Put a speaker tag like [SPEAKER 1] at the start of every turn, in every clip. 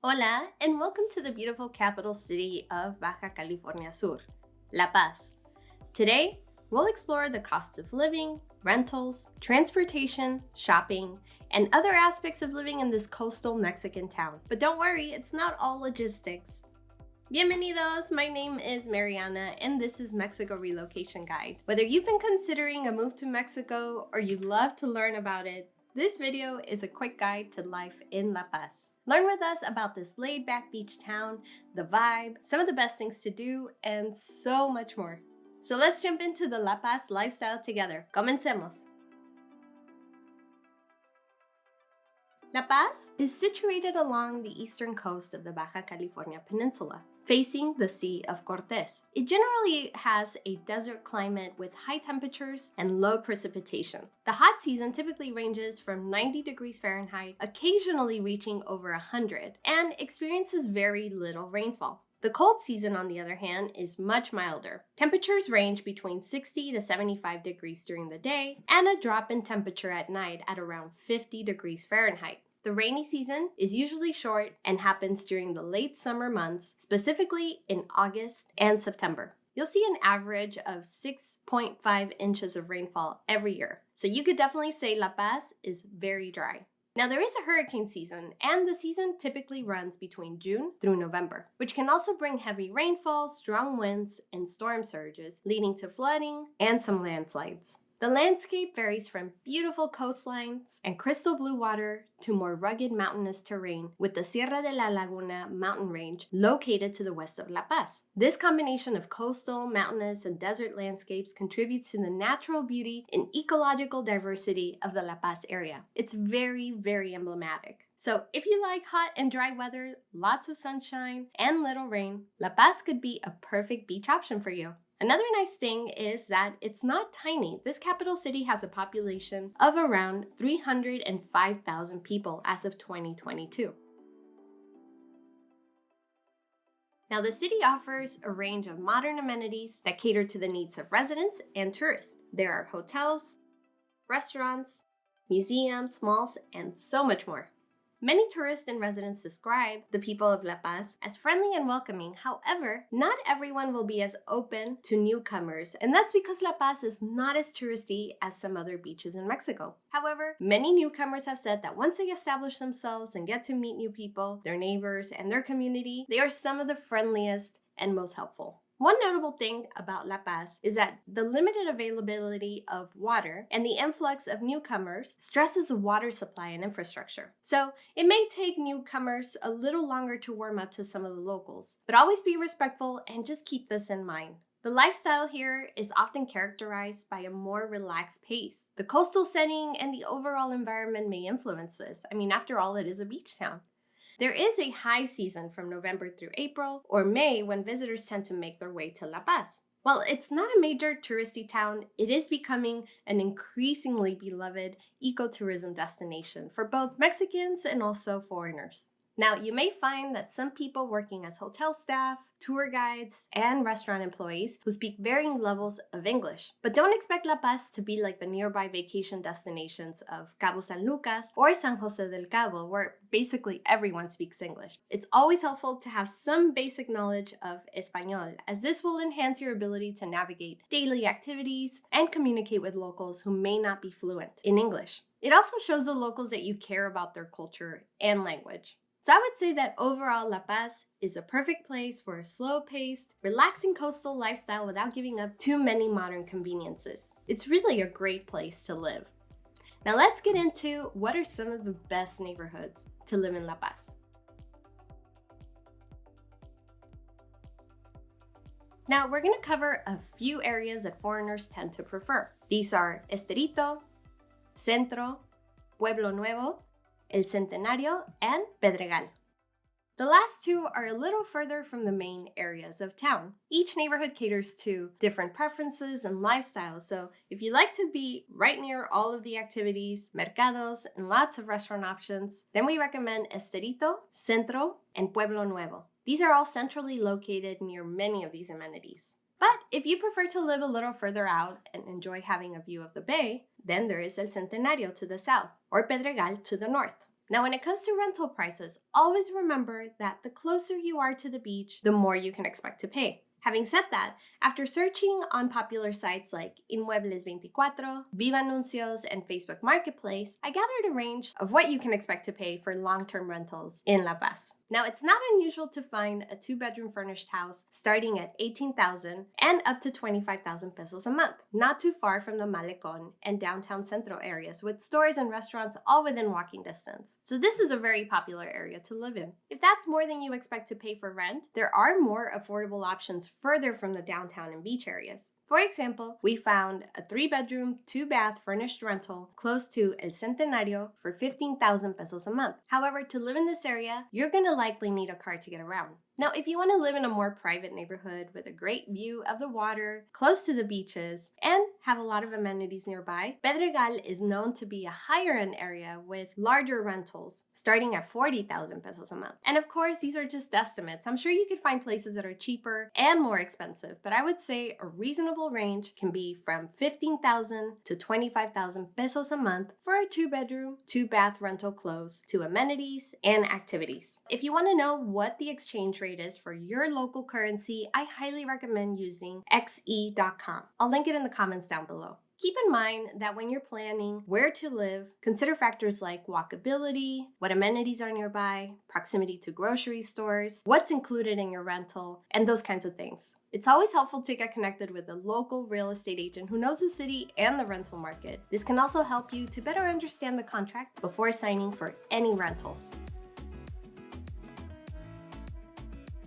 [SPEAKER 1] Hola, and welcome to the beautiful capital city of Baja California Sur, La Paz. Today, we'll explore the cost of living, rentals, transportation, shopping, and other aspects of living in this coastal Mexican town. But don't worry, it's not all logistics. Bienvenidos, my name is Mariana, and this is Mexico Relocation Guide. Whether you've been considering a move to Mexico or you'd love to learn about it, this video is a quick guide to life in La Paz. Learn with us about this laid-back beach town, the vibe, some of the best things to do, and so much more. So let's jump into the La Paz lifestyle together. Comencemos! La Paz is situated along the eastern coast of the Baja California Peninsula, facing the Sea of Cortez. It generally has a desert climate with high temperatures and low precipitation. The hot season typically ranges from 90 degrees Fahrenheit, occasionally reaching over 100, and experiences very little rainfall. The cold season, on the other hand, is much milder. Temperatures range between 60 to 75 degrees during the day, and a drop in temperature at night at around 50 degrees Fahrenheit. The rainy season is usually short and happens during the late summer months, specifically in August and September. You'll see an average of 6.5 inches of rainfall every year, so you could definitely say La Paz is very dry. Now, there is a hurricane season, and the season typically runs between June through November, which can also bring heavy rainfall, strong winds, and storm surges, leading to flooding and some landslides. The landscape varies from beautiful coastlines and crystal blue water to more rugged mountainous terrain with the Sierra de la Laguna mountain range located to the west of La Paz. This combination of coastal, mountainous, and desert landscapes contributes to the natural beauty and ecological diversity of the La Paz area. It's very, very emblematic. So if you like hot and dry weather, lots of sunshine, and little rain, La Paz could be a perfect beach option for you. Another nice thing is that it's not tiny. This capital city has a population of around 305,000 people as of 2022. Now, the city offers a range of modern amenities that cater to the needs of residents and tourists. There are hotels, restaurants, museums, malls, and so much more. Many tourists and residents describe the people of La Paz as friendly and welcoming. However, not everyone will be as open to newcomers, and that's because La Paz is not as touristy as some other beaches in Mexico. However, many newcomers have said that once they establish themselves and get to meet new people, their neighbors, and their community, they are some of the friendliest and most helpful. One notable thing about La Paz is that the limited availability of water and the influx of newcomers stresses the water supply and infrastructure. So it may take newcomers a little longer to warm up to some of the locals, but always be respectful and just keep this in mind. The lifestyle here is often characterized by a more relaxed pace. The coastal setting and the overall environment may influence this. After all, it is a beach town. There is a high season from November through April or May when visitors tend to make their way to La Paz. While it's not a major touristy town, it is becoming an increasingly beloved ecotourism destination for both Mexicans and also foreigners. Now, you may find that some people working as hotel staff, tour guides, and restaurant employees who speak varying levels of English. But don't expect La Paz to be like the nearby vacation destinations of Cabo San Lucas or San Jose del Cabo, where basically everyone speaks English. It's always helpful to have some basic knowledge of Español, as this will enhance your ability to navigate daily activities and communicate with locals who may not be fluent in English. It also shows the locals that you care about their culture and language. So I would say that overall, La Paz is a perfect place for a slow-paced, relaxing coastal lifestyle without giving up too many modern conveniences. It's really a great place to live. Now let's get into what are some of the best neighborhoods to live in La Paz. Now we're going to cover a few areas that foreigners tend to prefer. These are Esterito, Centro, Pueblo Nuevo, El Centenario, and Pedregal. The last two are a little further from the main areas of town. Each neighborhood caters to different preferences and lifestyles, so if you like to be right near all of the activities, mercados, and lots of restaurant options, then we recommend Esterito, Centro, and Pueblo Nuevo. These are all centrally located near many of these amenities. But if you prefer to live a little further out and enjoy having a view of the bay, then there is El Centenario to the south, or Pedregal to the north. Now, when it comes to rental prices, always remember that the closer you are to the beach, the more you can expect to pay. Having said that, after searching on popular sites like Inmuebles 24, Viva Anuncios, and Facebook Marketplace, I gathered a range of what you can expect to pay for long-term rentals in La Paz. Now, it's not unusual to find a 2-bedroom furnished house starting at 18,000 and up to 25,000 pesos a month, not too far from the Malecón and downtown Centro areas with stores and restaurants all within walking distance. So this is a very popular area to live in. If that's more than you expect to pay for rent, there are more affordable options further from the downtown and beach areas. For example, we found a 3-bedroom, 2-bath furnished rental close to El Centenario for 15,000 pesos a month. However, to live in this area, you're going to likely need a car to get around. Now, if you want to live in a more private neighborhood with a great view of the water, close to the beaches, and have a lot of amenities nearby, Pedregal is known to be a higher-end area with larger rentals, starting at 40,000 pesos a month. And of course, these are just estimates. I'm sure you could find places that are cheaper and more expensive, but I would say a reasonable range can be from 15,000 to 25,000 pesos a month for a 2-bedroom, 2-bath rental close to amenities and activities. If you want to know what the exchange rate is for your local currency, I highly recommend using xe.com. I'll link it in the comments down below. Keep in mind that when you're planning where to live, consider factors like walkability, what amenities are nearby, proximity to grocery stores, what's included in your rental, and those kinds of things. It's always helpful to get connected with a local real estate agent who knows the city and the rental market. This can also help you to better understand the contract before signing for any rentals.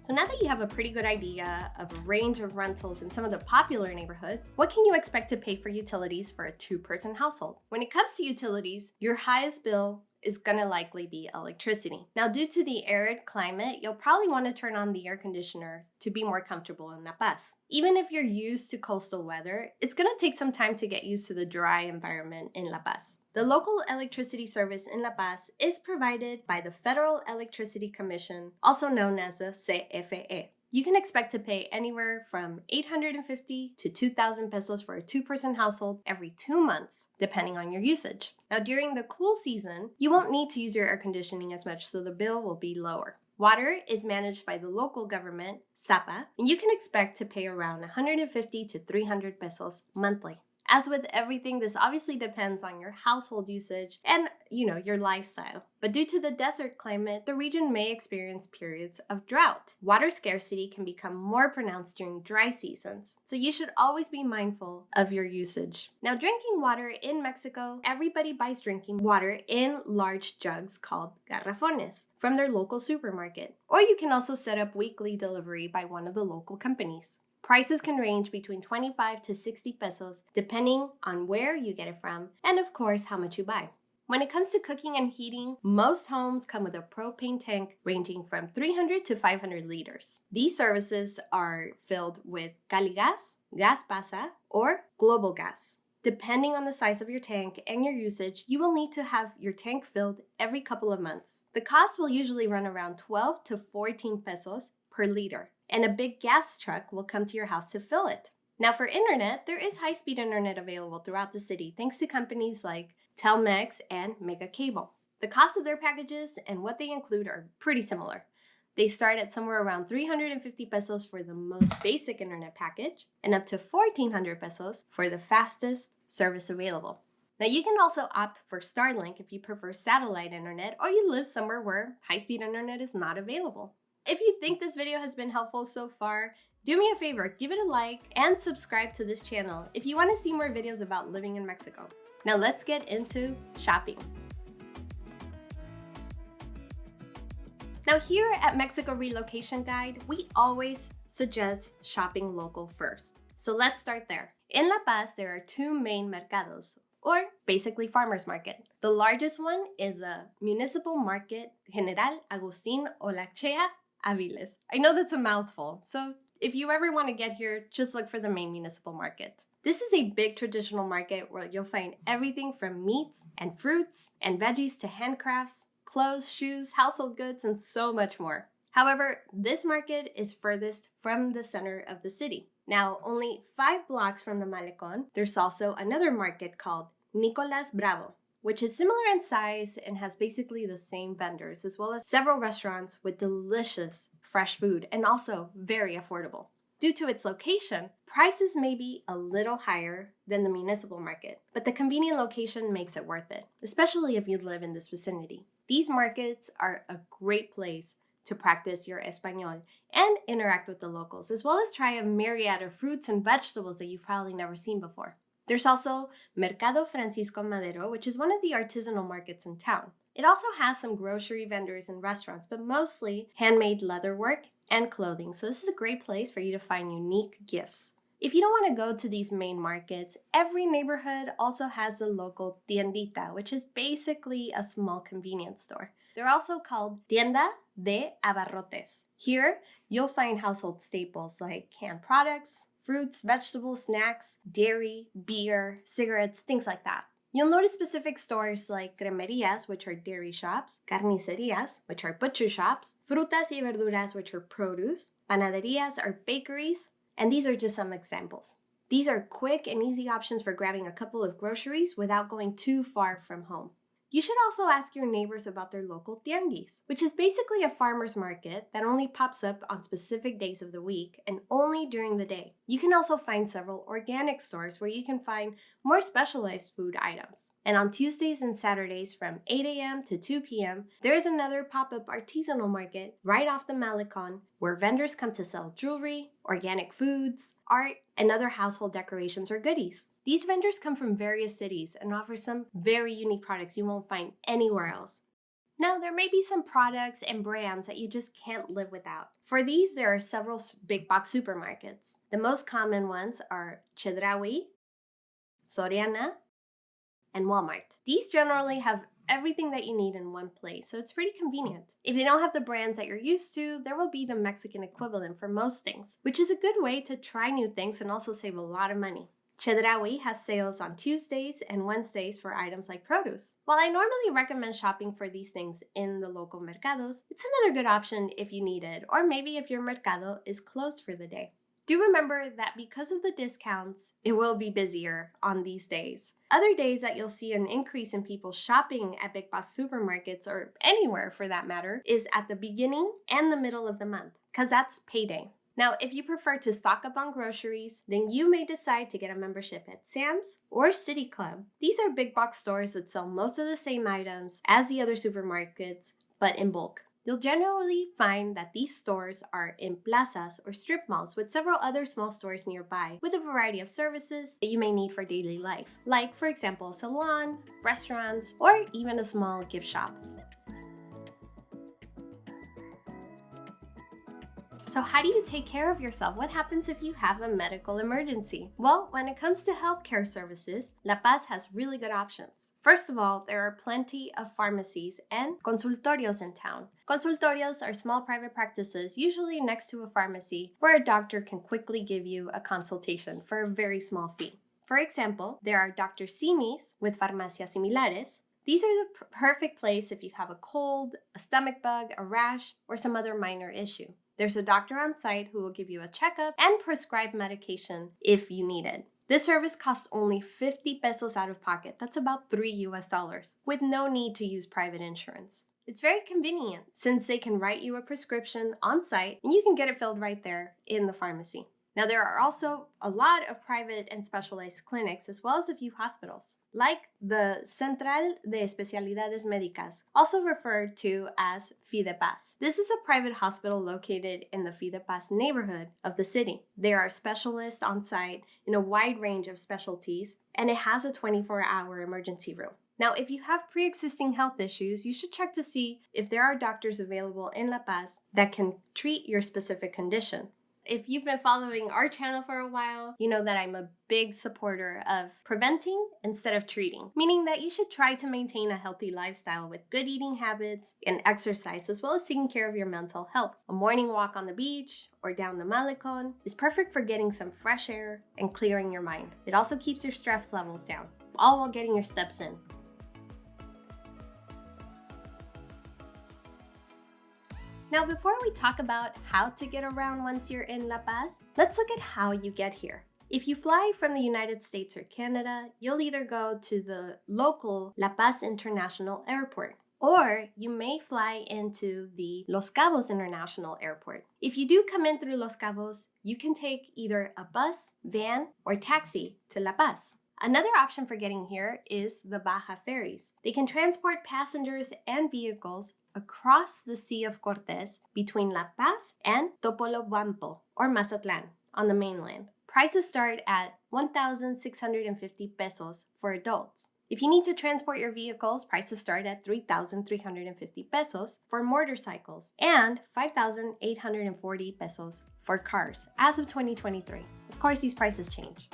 [SPEAKER 1] So now that you have a pretty good idea of a range of rentals in some of the popular neighborhoods, what can you expect to pay for utilities for a 2-person household? When it comes to utilities, your highest bill is gonna likely be electricity. Now, due to the arid climate, you'll probably want to turn on the air conditioner to be more comfortable in La Paz. Even if you're used to coastal weather, it's gonna take some time to get used to the dry environment in La Paz. The local electricity service in La Paz is provided by the Federal Electricity Commission, also known as the CFE. You can expect to pay anywhere from 850 to 2,000 pesos for a 2-person household every 2 months, depending on your usage. Now, during the cool season, you won't need to use your air conditioning as much, so the bill will be lower. Water is managed by the local government, SAPA, and you can expect to pay around 150 to 300 pesos monthly. As with everything, this obviously depends on your household usage and, your lifestyle. But due to the desert climate, the region may experience periods of drought. Water scarcity can become more pronounced during dry seasons, so you should always be mindful of your usage. Now, drinking water in Mexico, everybody buys drinking water in large jugs called garrafones from their local supermarket. Or you can also set up weekly delivery by one of the local companies. Prices can range between 25 to 60 pesos depending on where you get it from and, of course, how much you buy. When it comes to cooking and heating, most homes come with a propane tank ranging from 300 to 500 liters. These services are filled with Caligas, Gas Pasa, or Global Gas. Depending on the size of your tank and your usage, you will need to have your tank filled every couple of months. The cost will usually run around 12 to 14 pesos per liter, and a big gas truck will come to your house to fill it. Now, for internet, there is high-speed internet available throughout the city thanks to companies like Telmex and Mega Cable. The cost of their packages and what they include are pretty similar. They start at somewhere around 350 pesos for the most basic internet package and up to 1,400 pesos for the fastest service available. Now, you can also opt for Starlink if you prefer satellite internet or you live somewhere where high-speed internet is not available. If you think this video has been helpful so far, do me a favor, give it a like and subscribe to this channel if you want to see more videos about living in Mexico. Now let's get into shopping. Now here at Mexico Relocation Guide, we always suggest shopping local first. So let's start there. In La Paz, there are 2 main mercados, or basically farmers market. The largest one is the Municipal Market General Agustín Olachea Aviles. I know that's a mouthful, so if you ever want to get here, just look for the main municipal market. This is a big traditional market where you'll find everything from meats and fruits and veggies to handcrafts, clothes, shoes, household goods, and so much more. However, this market is furthest from the center of the city. Now, only 5 blocks from the Malecón, there's also another market called Nicolás Bravo, which is similar in size and has basically the same vendors, as well as several restaurants with delicious fresh food and also very affordable. Due to its location, prices may be a little higher than the municipal market, but the convenient location makes it worth it, especially if you live in this vicinity. These markets are a great place to practice your Espanol and interact with the locals, as well as try a myriad of fruits and vegetables that you've probably never seen before. There's also Mercado Francisco Madero, which is one of the artisanal markets in town. It also has some grocery vendors and restaurants, but mostly handmade leatherwork and clothing, so this is a great place for you to find unique gifts. If you don't want to go to these main markets, every neighborhood also has the local tiendita, which is basically a small convenience store. They're also called Tienda de Abarrotes. Here, you'll find household staples like canned products, fruits, vegetables, snacks, dairy, beer, cigarettes, things like that. You'll notice specific stores like cremerias, which are dairy shops, carnicerias, which are butcher shops, frutas y verduras, which are produce, panaderias are bakeries, and these are just some examples. These are quick and easy options for grabbing a couple of groceries without going too far from home. You should also ask your neighbors about their local tianguis, which is basically a farmer's market that only pops up on specific days of the week and only during the day. You can also find several organic stores where you can find more specialized food items. And on Tuesdays and Saturdays from 8 a.m. to 2 p.m., there is another pop-up artisanal market right off the Malecon where vendors come to sell jewelry, organic foods, art, and other household decorations or goodies. These vendors come from various cities and offer some very unique products you won't find anywhere else. Now, there may be some products and brands that you just can't live without. For these, there are several big box supermarkets. The most common ones are Chedraui, Soriana, and Walmart. These generally have everything that you need in one place, so it's pretty convenient. If they don't have the brands that you're used to, there will be the Mexican equivalent for most things, which is a good way to try new things and also save a lot of money. Chedraui has sales on Tuesdays and Wednesdays for items like produce. While I normally recommend shopping for these things in the local mercados, it's another good option if you need it, or maybe if your mercado is closed for the day. Do remember that because of the discounts, it will be busier on these days. Other days that you'll see an increase in people shopping at big box supermarkets, or anywhere for that matter, is at the beginning and the middle of the month, because that's payday. Now, if you prefer to stock up on groceries, then you may decide to get a membership at Sam's or City Club. These are big box stores that sell most of the same items as the other supermarkets, but in bulk. You'll generally find that these stores are in plazas or strip malls with several other small stores nearby with a variety of services that you may need for daily life, like, for example, a salon, restaurants, or even a small gift shop. So how do you take care of yourself? What happens if you have a medical emergency? Well, when it comes to healthcare services, La Paz has really good options. First of all, there are plenty of pharmacies and consultorios in town. Consultorios are small private practices, usually next to a pharmacy, where a doctor can quickly give you a consultation for a very small fee. For example, there are Dr. Simis with Farmacias Similares. These are the perfect place if you have a cold, a stomach bug, a rash, or some other minor issue. There's a doctor on site who will give you a checkup and prescribe medication if you need it. This service costs only 50 pesos out of pocket. That's about $3, with no need to use private insurance. It's very convenient since they can write you a prescription on site and you can get it filled right there in the pharmacy. Now, there are also a lot of private and specialized clinics, as well as a few hospitals, like the Central de Especialidades Médicas, also referred to as Fidepaz. This is a private hospital located in the Fidepaz neighborhood of the city. There are specialists on site in a wide range of specialties, and it has a 24-hour emergency room. Now, if you have pre-existing health issues, you should check to see if there are doctors available in La Paz that can treat your specific condition. If you've been following our channel for a while, you know that I'm a big supporter of preventing instead of treating, meaning that you should try to maintain a healthy lifestyle with good eating habits and exercise, as well as taking care of your mental health. A morning walk on the beach or down the Malecon is perfect for getting some fresh air and clearing your mind. It also keeps your stress levels down, all while getting your steps in. Now, before we talk about how to get around once you're in La Paz, let's look at how you get here. If you fly from the United States or Canada, you'll either go to the local La Paz International Airport, or you may fly into the Los Cabos International Airport. If you do come in through Los Cabos, you can take either a bus, van, or taxi to La Paz. Another option for getting here is the Baja ferries. They can transport passengers and vehicles across the Sea of Cortez between La Paz and Topolobampo, or Mazatlan, on the mainland. Prices start at 1,650 pesos for adults. If you need to transport your vehicles, prices start at 3,350 pesos for motorcycles and 5,840 pesos for cars as of 2023. Of course, these prices change.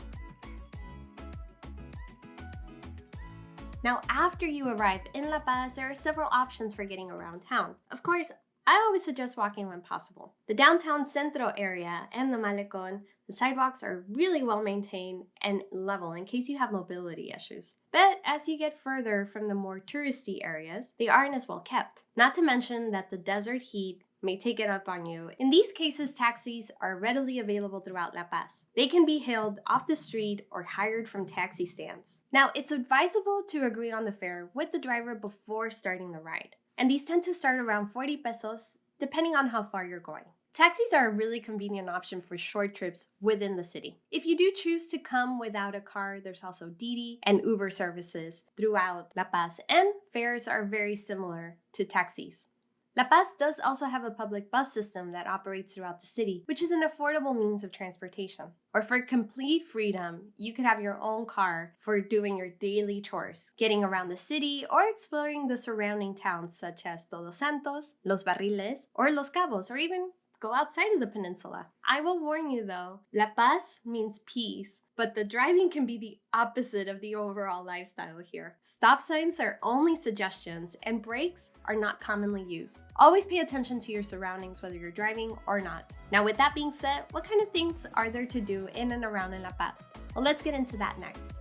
[SPEAKER 1] Now, after you arrive in La Paz, there are several options for getting around town. Of course, I always suggest walking when possible. The downtown Centro area and the Malecon, the sidewalks are really well maintained and level in case you have mobility issues. But as you get further from the more touristy areas, they aren't as well kept. Not to mention that the desert heat may take it up on you. In these cases, taxis are readily available throughout La Paz. They can be hailed off the street or hired from taxi stands. Now, it's advisable to agree on the fare with the driver before starting the ride. And these tend to start around 40 pesos, depending on how far you're going. Taxis are a really convenient option for short trips within the city. If you do choose to come without a car, there's also Didi and Uber services throughout La Paz, and fares are very similar to taxis. La Paz does also have a public bus system that operates throughout the city, which is an affordable means of transportation. Or for complete freedom, you could have your own car for doing your daily chores, getting around the city, or exploring the surrounding towns such as Todos Santos, Los Barriles, or Los Cabos, or even go outside of the peninsula. I will warn you though, La Paz means peace, but the driving can be the opposite of the overall lifestyle here. Stop signs are only suggestions and brakes are not commonly used. Always pay attention to your surroundings whether you're driving or not. Now with that being said, what kind of things are there to do in and around in La Paz? Well, let's get into that next.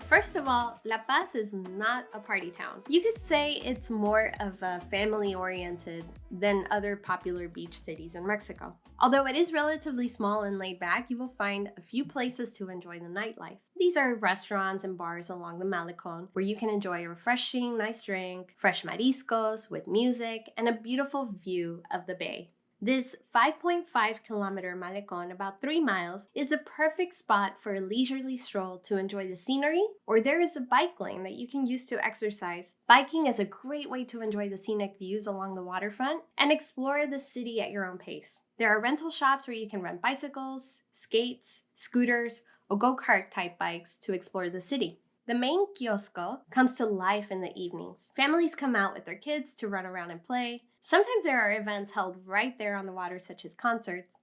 [SPEAKER 1] First of all, La Paz is not a party town. You could say it's more of a family-oriented than other popular beach cities in Mexico. Although it is relatively small and laid back, you will find a few places to enjoy the nightlife. These are restaurants and bars along the Malecon where you can enjoy a refreshing, nice drink, fresh mariscos with music, and a beautiful view of the bay. This 5.5 kilometer Malecon, about 3 miles, is a perfect spot for a leisurely stroll to enjoy the scenery, or there is a bike lane that you can use to exercise. Biking is a great way to enjoy the scenic views along the waterfront and explore the city at your own pace. There are rental shops where you can rent bicycles, skates, scooters, or go-kart type bikes to explore the city. The main kiosco comes to life in the evenings. Families come out with their kids to run around and play. Sometimes there are events held right there on the water, such as concerts.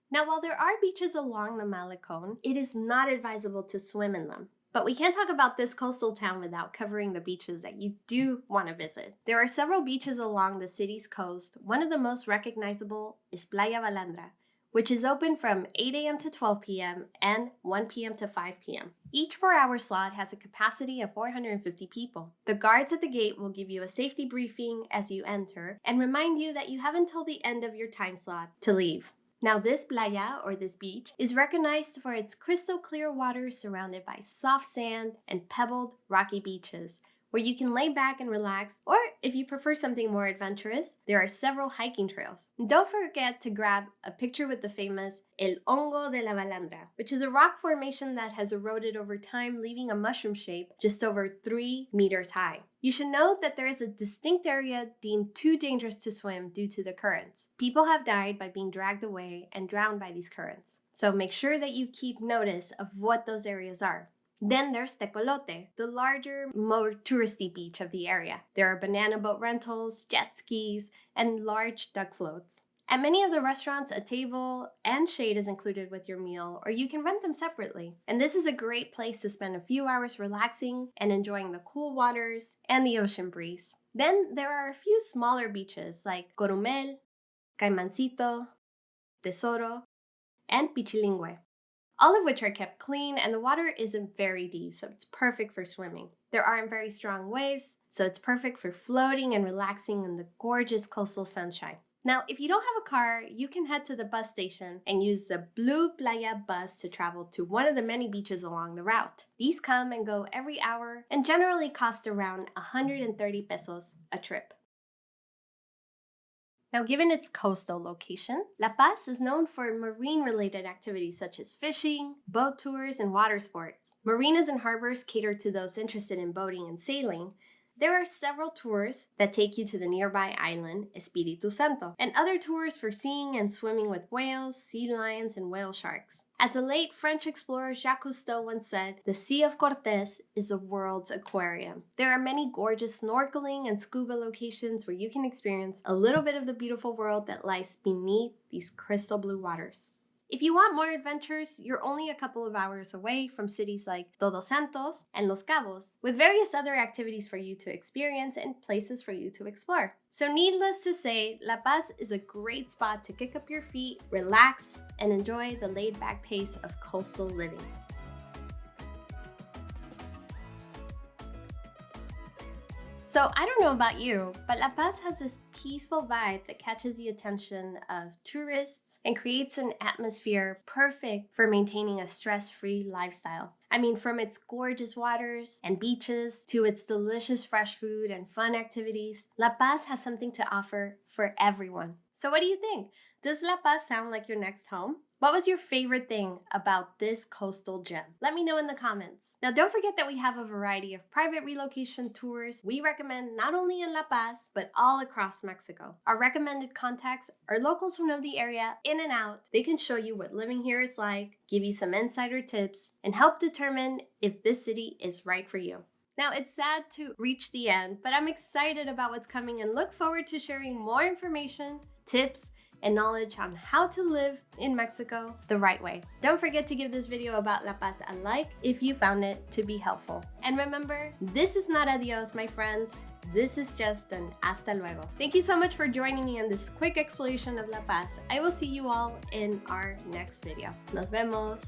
[SPEAKER 1] Now, while there are beaches along the Malecon, it is not advisable to swim in them. But we can't talk about this coastal town without covering the beaches that you do want to visit. There are several beaches along the city's coast. One of the most recognizable is Playa Balandra, which is open from 8 a.m. to 12 p.m. and 1 p.m. to 5 p.m. Each 4-hour slot has a capacity of 450 people. The guards at the gate will give you a safety briefing as you enter and remind you that you have until the end of your time slot to leave. Now, this playa, or this beach, is recognized for its crystal clear waters surrounded by soft sand and pebbled, rocky beaches, where you can lay back and relax, or if you prefer something more adventurous, there are several hiking trails. And don't forget to grab a picture with the famous El Hongo de la Balandra, which is a rock formation that has eroded over time, leaving a mushroom shape just over 3 meters high. You should note that there is a distinct area deemed too dangerous to swim due to the currents. People have died by being dragged away and drowned by these currents. So make sure that you keep notice of what those areas are. Then there's Tecolote, the larger, more touristy beach of the area. There are banana boat rentals, jet skis, and large duck floats. At many of the restaurants, a table and shade is included with your meal, or you can rent them separately. And this is a great place to spend a few hours relaxing and enjoying the cool waters and the ocean breeze. Then there are a few smaller beaches like Corumel, Caimancito, Tesoro, and Pichilingüe, all of which are kept clean, and the water isn't very deep, so it's perfect for swimming. There aren't very strong waves, so it's perfect for floating and relaxing in the gorgeous coastal sunshine. Now, if you don't have a car, you can head to the bus station and use the Blue Playa bus to travel to one of the many beaches along the route. These come and go every hour and generally cost around 130 pesos a trip. Now, given its coastal location, La Paz is known for marine-related activities such as fishing, boat tours, and water sports. Marinas and harbors cater to those interested in boating and sailing. There are several tours that take you to the nearby island, Espiritu Santo, and other tours for seeing and swimming with whales, sea lions, and whale sharks. As the late French explorer Jacques Cousteau once said, the Sea of Cortés is the world's aquarium. There are many gorgeous snorkeling and scuba locations where you can experience a little bit of the beautiful world that lies beneath these crystal blue waters. If you want more adventures, you're only a couple of hours away from cities like Todos Santos and Los Cabos, with various other activities for you to experience and places for you to explore. So needless to say, La Paz is a great spot to kick up your feet, relax, and enjoy the laid-back pace of coastal living. So I don't know about you, but La Paz has this peaceful vibe that catches the attention of tourists and creates an atmosphere perfect for maintaining a stress-free lifestyle. I mean, from its gorgeous waters and beaches to its delicious fresh food and fun activities, La Paz has something to offer for everyone. So what do you think? Does La Paz sound like your next home? What was your favorite thing about this coastal gem? Let me know in the comments. Now, don't forget that we have a variety of private relocation tours we recommend not only in La Paz, but all across Mexico. Our recommended contacts are locals who know the area in and out. They can show you what living here is like, give you some insider tips, and help determine if this city is right for you. Now, it's sad to reach the end, but I'm excited about what's coming and look forward to sharing more information, tips, and knowledge on how to live in Mexico the right way. Don't forget to give this video about La Paz a like if you found it to be helpful. And remember, this is not adios, my friends. This is just an hasta luego. Thank you so much for joining me on this quick exploration of La Paz. I will see you all in our next video. Nos vemos.